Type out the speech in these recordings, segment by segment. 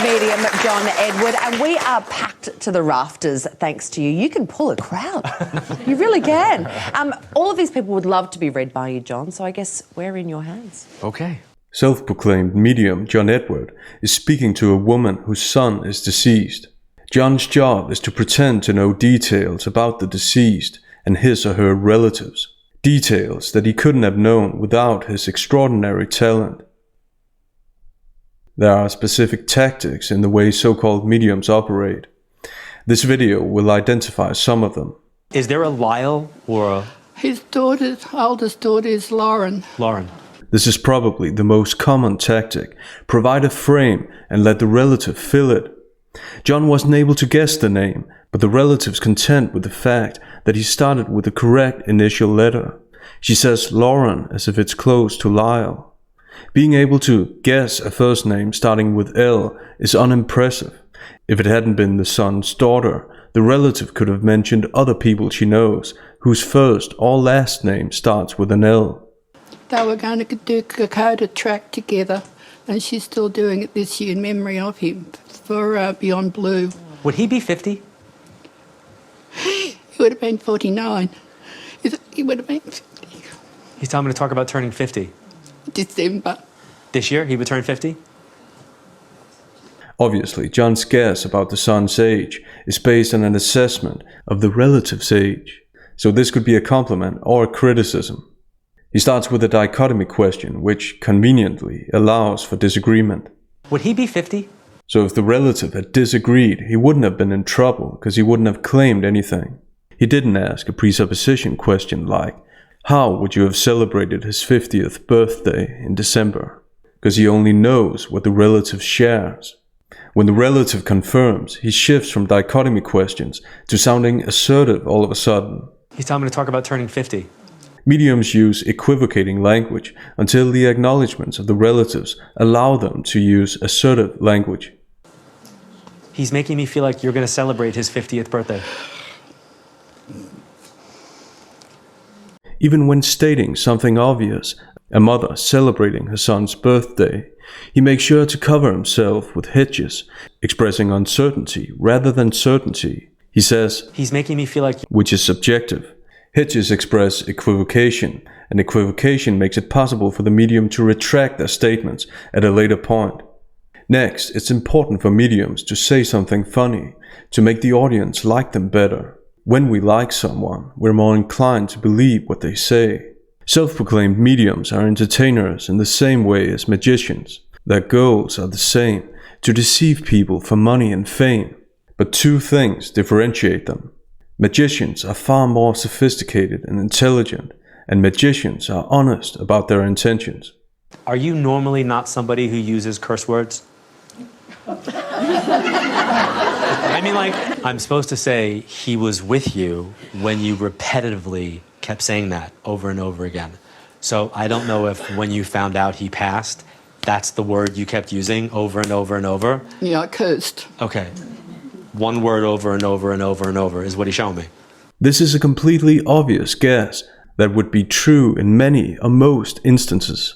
medium John Edward, and we are packed to the rafters thanks to you. You can pull a crowd. You really can. All of these people would love to be read by you, John, so I guess we're in your hands. Okay. Self-proclaimed medium John Edward is speaking to a woman whose son is deceased. John's job is to pretend to know details about the deceased and his or her relatives. Details that he couldn't have known without his extraordinary talent. There are specific tactics in the way so-called mediums operate. This video will identify some of them. Is there a Lyle or a... His oldest daughter is Lauren. Lauren. This is probably the most common tactic. Provide a frame and let the relative fill it. John wasn't able to guess the name, but the relative's content with the fact that he started with the correct initial letter. She says Lauren as if it's close to Lyle. Being able to guess a first name starting with L is unimpressive. If it hadn't been the son's daughter, the relative could have mentioned other people she knows whose first or last name starts with an L. They were going to do DeCoder track together, and she's still doing it this year in memory of him for Beyond Blue. Would he be 50? He would have been 49. He would have been 50. He's telling me to talk about turning 50. December. This year, he would turn 50? Obviously, John's guess about the son's age is based on an assessment of the relative's age. So this could be a compliment or a criticism. He starts with a dichotomy question, which conveniently allows for disagreement. Would he be 50? So if the relative had disagreed, he wouldn't have been in trouble because he wouldn't have claimed anything. He didn't ask a presupposition question like, how would you have celebrated his 50th birthday in December? Because he only knows what the relative shares. When the relative confirms, he shifts from dichotomy questions to sounding assertive all of a sudden. He's telling me to talk about turning 50. Mediums use equivocating language until the acknowledgements of the relatives allow them to use assertive language. He's making me feel like you're going to celebrate his 50th birthday. Even when stating something obvious, a mother celebrating her son's birthday, he makes sure to cover himself with hitches, expressing uncertainty rather than certainty. He says, he's making me feel like... which is subjective. Hitches express equivocation, and equivocation makes it possible for the medium to retract their statements at a later point. Next, it's important for mediums to say something funny, to make the audience like them better. When we like someone, we're more inclined to believe what they say. Self-proclaimed mediums are entertainers in the same way as magicians. Their goals are the same, to deceive people for money and fame. But two things differentiate them. Magicians are far more sophisticated and intelligent, and magicians are honest about their intentions. Are you normally not somebody who uses curse words? I mean, like, I'm supposed to say he was with you when you repetitively kept saying that over and over again. So I don't know if when you found out he passed, that's the word you kept using over and over and over. Yeah, I cursed. Okay. One word over and over and over and over is what he's showing me. This is a completely obvious guess that would be true in many or most instances.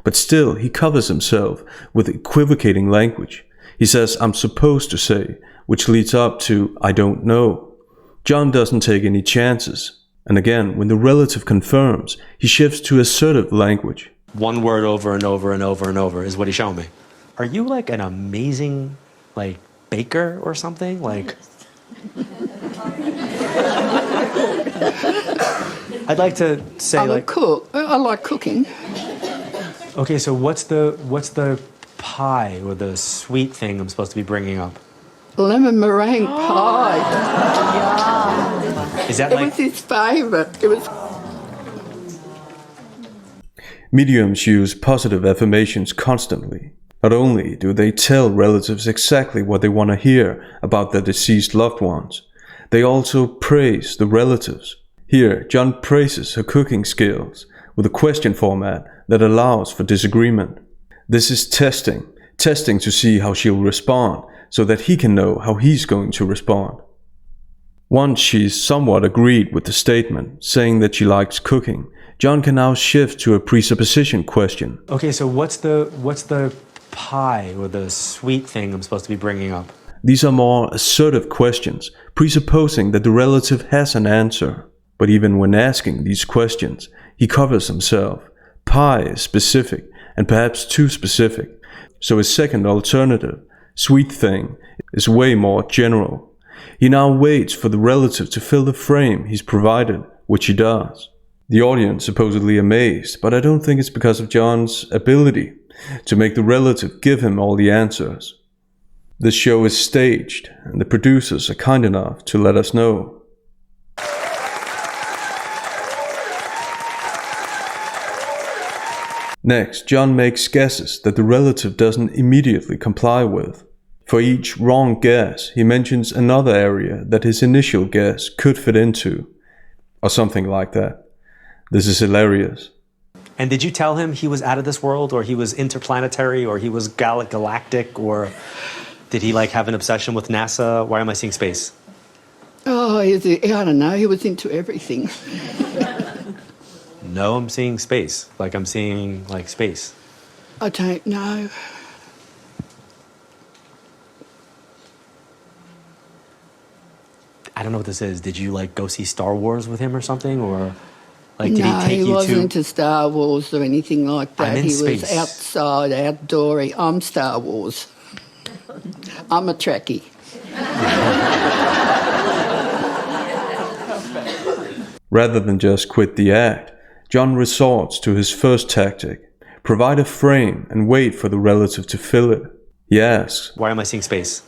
But still, he covers himself with equivocating language. He says, I'm supposed to say, which leads up to, I don't know. John doesn't take any chances. And again, when the relative confirms, he shifts to assertive language. One word over and over and over and over is what he's showing me. Are you like an amazing, like, baker or something? Like... I'd like to say, I'm like... a cook. I like cooking. Okay, so what's the pie or the sweet thing I'm supposed to be bringing up? Lemon meringue pie. Is that It like... was his favourite. It was... Mediums use positive affirmations constantly. Not only do they tell relatives exactly what they want to hear about their deceased loved ones, they also praise the relatives. Here, John praises her cooking skills with a question format that allows for disagreement. This is testing to see how she'll respond, so that he can know how he's going to respond. Once she's somewhat agreed with the statement, saying that she likes cooking, John can now shift to a presupposition question. Okay, so what's the pie or the sweet thing I'm supposed to be bringing up? These are more assertive questions, presupposing that the relative has an answer. But even when asking these questions, he covers himself. Pie is specific, and perhaps too specific. So his second alternative, sweet thing, is way more general. He now waits for the relative to fill the frame he's provided, which he does. The audience supposedly amazed, but I don't think it's because of John's ability to make the relative give him all the answers. This show is staged, and the producers are kind enough to let us know. Next, John makes guesses that the relative doesn't immediately comply with. For each wrong guess, he mentions another area that his initial guess could fit into, or something like that. This is hilarious. And did you tell him he was out of this world, or he was interplanetary, or he was galactic, or did he like have an obsession with NASA? Why am I seeing space? Oh, I don't know. He was into everything. No, I'm seeing space. Like I'm seeing like space. I don't know. I don't know what this is. Did you like go see Star Wars with him or something, or like No, did he take he you wasn't to? into Star Wars or anything like that. I'm in He space. was outside, outdoory. I'm Star Wars. I'm a Trekkie. Rather than just quit the act, John resorts to his first tactic, provide a frame and wait for the relative to fill it. He asks, Why am I seeing space?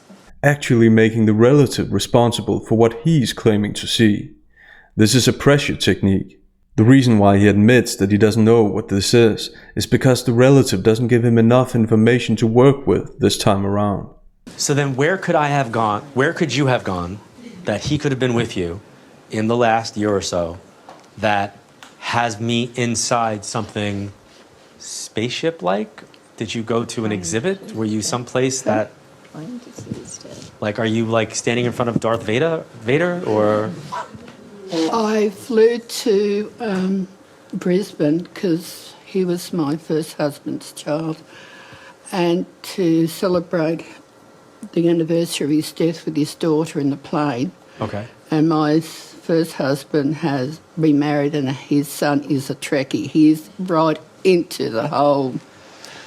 actually making the relative responsible for what he's claiming to see. This is a pressure technique. The reason why he admits that he doesn't know what this is because the relative doesn't give him enough information to work with this time around. So then where could I have gone? Where could you have gone that he could have been with you in the last year or so that has me inside something spaceship-like? Did you go to an exhibit? Were you someplace that, like, are you like standing in front of Darth Vader, or? I flew to Brisbane because he was my first husband's child, and to celebrate the anniversary of his death with his daughter in the plane. Okay. And my first husband has remarried and his son is a Trekkie. He's right into the whole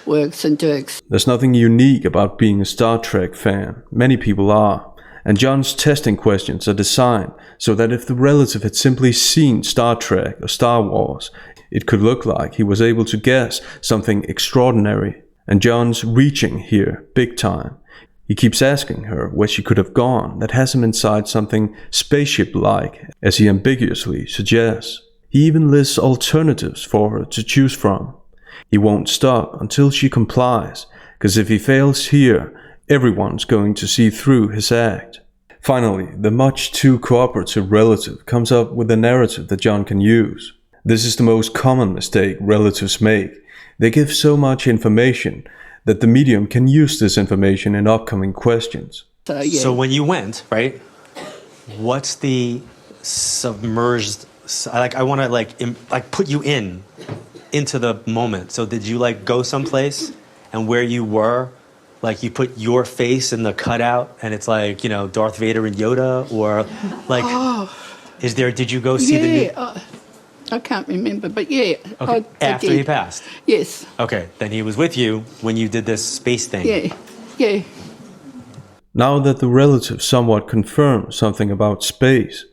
works and jerks. There's nothing unique about being a Star Trek fan. Many people are. And John's testing questions are designed so that if the relative had simply seen Star Trek or Star Wars, it could look like he was able to guess something extraordinary. And John's reaching here, big time. He keeps asking her where she could have gone that has him inside something spaceship-like, as he ambiguously suggests. He even lists alternatives for her to choose from. He won't stop until she complies, because if he fails here, everyone's going to see through his act. Finally, the much too cooperative relative comes up with a narrative that John can use. This is the most common mistake relatives make. They give so much information that the medium can use this information in upcoming questions. So when you went, right, what's the submerged, like I want to like put you into the moment. So did you like go someplace and where you were, like you put your face in the cutout and it's like, you know, Darth Vader and Yoda, or like, did you go see the new? I can't remember, but yeah. Okay. After he passed? Yes. Okay, then he was with you when you did this space thing. Yeah. Now that the relative somewhat confirms something about space,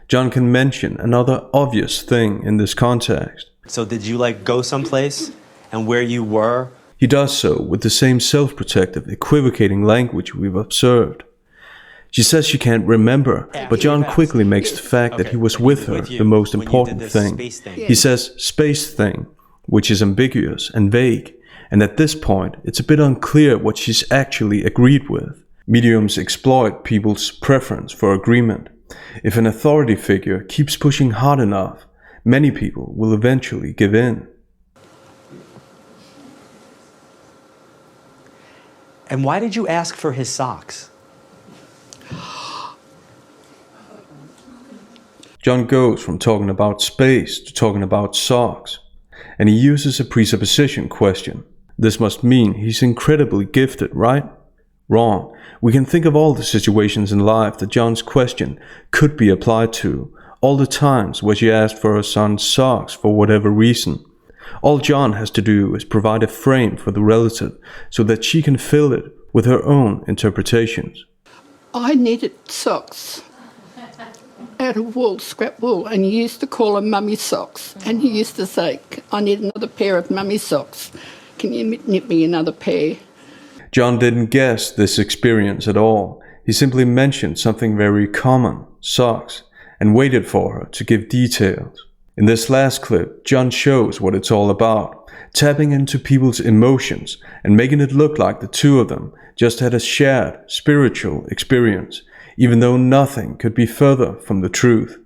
John can mention another obvious thing in this context. So did you like go someplace and where you were? He does so with the same self-protective, equivocating language we've observed. She says she can't remember, but John quickly makes the fact that he was with her the most important thing. He says space thing, which is ambiguous and vague, and at this point it's a bit unclear what she's actually agreed with. Mediums exploit people's preference for agreement. If an authority figure keeps pushing hard enough, many people will eventually give in. And why did you ask for his socks? John goes from talking about space to talking about socks, and he uses a presupposition question. This must mean he's incredibly gifted, right? Wrong. We can think of all the situations in life that John's question could be applied to, all the times where she asked for her son's socks for whatever reason. All John has to do is provide a frame for the relative so that she can fill it with her own interpretations. I needed socks out of wool, scrap wool, and he used to call them mummy socks. And he used to say, I need another pair of mummy socks. Can you knit me another pair? John didn't guess this experience at all. He simply mentioned something very common, socks, and waited for her to give details. In this last clip, John shows what it's all about, tapping into people's emotions and making it look like the two of them just had a shared spiritual experience, even though nothing could be further from the truth.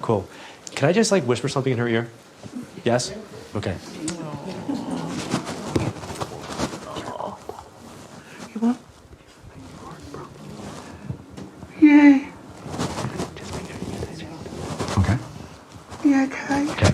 Cool. Can I just like whisper something in her ear? Yes? Okay. You what? Yeah. Okay. Yeah, okay. Okay.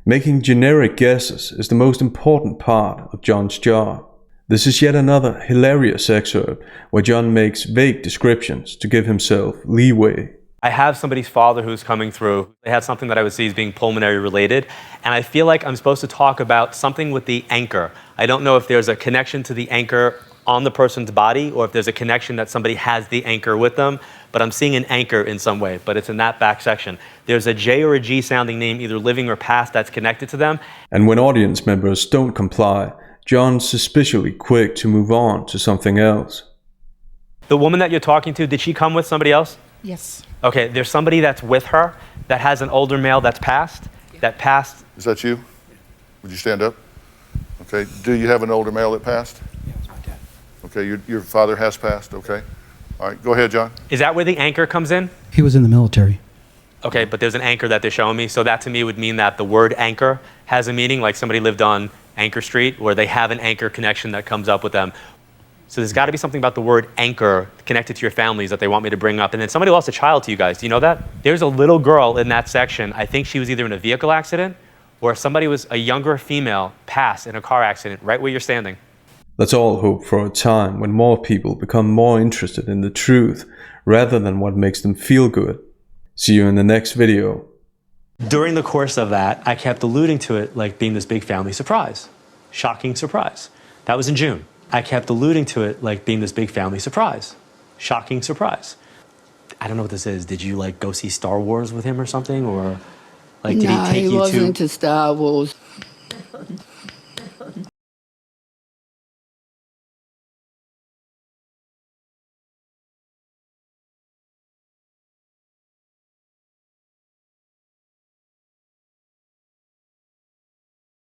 Making generic guesses is the most important part of John's job. This is yet another hilarious excerpt where John makes vague descriptions to give himself leeway. I have somebody's father who's coming through. They have something that I would see as being pulmonary related, and I feel like I'm supposed to talk about something with the anchor. I don't know if there's a connection to the anchor on the person's body or if there's a connection that somebody has the anchor with them, but I'm seeing an anchor in some way, but it's in that back section. There's a J or a G sounding name, either living or past, that's connected to them. And when audience members don't comply, John's suspiciously quick to move on to something else. The woman that you're talking to, did she come with somebody else? Yes. Okay, there's somebody that's with her that has an older male that's passed. That passed. Is that you? Would you stand up? Okay. Do you have an older male that passed? Yeah, it's my dad. Okay. Your father has passed. Okay. All right. Go ahead, John. Is that where the anchor comes in? He was in the military. Okay, but there's an anchor that they're showing me. So that to me would mean that the word anchor has a meaning, like somebody lived on Anchor Street, where they have an anchor connection that comes up with them. So there's got to be something about the word anchor connected to your families that they want me to bring up. And then somebody lost a child to you guys. Do you know that? There's a little girl in that section. I think she was either in a vehicle accident or somebody was a younger female passed in a car accident right where you're standing. Let's all hope for a time when more people become more interested in the truth rather than what makes them feel good. See you in the next video. During the course of that, I kept alluding to it like being this big family surprise. Shocking surprise. That was in June. I kept alluding to it like being this big family surprise. Shocking surprise. I don't know what this is. Did you like go see Star Wars with him or something? Or like did he take you to... No, he wasn't into Star Wars.